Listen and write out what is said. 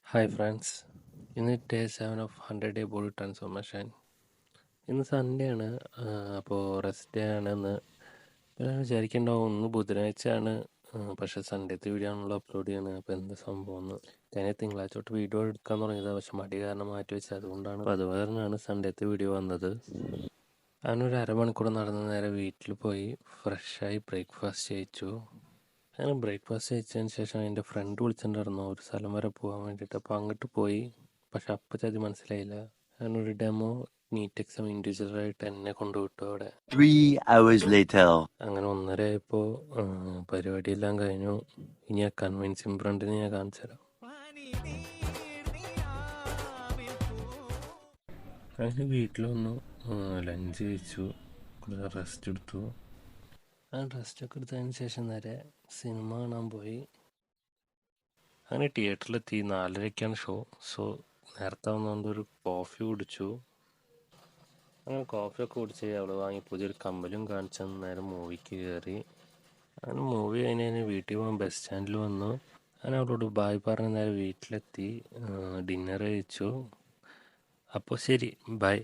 Hi friends, ഇന്ന് day 7 of 100 day body transformation. ഇന്ന് Sunday ആണ്. അപ്പോൾ റെസ്റ്റ് ഡേ ആണെന്ന് വിചാരിക്കേണ്ടാവും. ഇന്ന് ബുധനാഴ്ചയാണ്, പക്ഷേ സൺഡേത്തെ വീഡിയോ ആണല്ലോ അപ്ലോഡ് ചെയ്യണത്. അപ്പോൾ എന്താ സംഭവം എന്ന് ഞാൻ തിങ്കളാഴ്ച തൊട്ട് വീഡിയോ എടുക്കാൻ തുടങ്ങിയതാണ്, പക്ഷെ മടി കാരണം മാറ്റി വെച്ചത്. അതുകൊണ്ടാണ്, അത് കാരണമാണ് സൺഡേത്തെ വീഡിയോ വന്നത്. ഞാനൊരു അരമണിക്കൂർ നടന്ന് നേരെ വീട്ടിൽ പോയി ഫ്രഷായി ബ്രേക്ക്ഫാസ്റ്റ് കഴിച്ചു. അങ്ങനെ ബ്രേക്ക്ഫാസ്റ്റ് കഴിച്ചതിന് ശേഷം എൻ്റെ ഫ്രണ്ട് വിളിച്ചിട്ടുണ്ടായിരുന്നു ഒരു സ്ഥലം വരെ പോകാൻ വേണ്ടിയിട്ട്. അപ്പോൾ അങ്ങോട്ട് പോയി. പക്ഷെ അപ്പം ചതി മനസ്സിലായില്ല. ഞാനൊരു ഡെമോ നീറ്റ് എക്സാം ഇൻഡിവിജ്വലായിട്ട് എന്നെ കൊണ്ടുവിട്ടു അവിടെ. 3 hours later. അങ്ങനെ 1:30 ആയപ്പോൾ പരിപാടിയെല്ലാം കഴിഞ്ഞു. ഇനി ആ കൺവിൻസിങ് ഫ്രണ്ടിനെ ഞാൻ കാണിച്ചു തരാം. അങ്ങനെ വീട്ടിൽ വന്നു, ലഞ്ച് കഴിച്ചു, റെസ്റ്റ് എടുത്തു. ആ റെസ്റ്റൊക്കെ എടുത്തതിന് ശേഷം നേരെ സിനിമ കാണാൻ പോയി. അങ്ങനെ തിയേറ്ററിലെത്തി. 4:30ക്കാണ് ഷോ. സോ നേരത്തെ വന്നുകൊണ്ട് ഒരു കോഫി കുടിച്ചു. അങ്ങനെ കോഫിയൊക്കെ കുടിച്ച് അവൾ വാങ്ങി പുതിയൊരു കമ്മലും കാണിച്ചു തന്ന് നേരെ മൂവിക്ക് കയറി. അങ്ങനെ മൂവി കഴിഞ്ഞ് വീട്ടിൽ പോകാൻ ബസ് സ്റ്റാൻഡിൽ വന്നു. അങ്ങനെ അവളോട് ബായ് പറഞ്ഞ് നേരെ വീട്ടിലെത്തി. ഡിന്നർ കഴിച്ചു. അപ്പോൾ ശരി, ബൈ.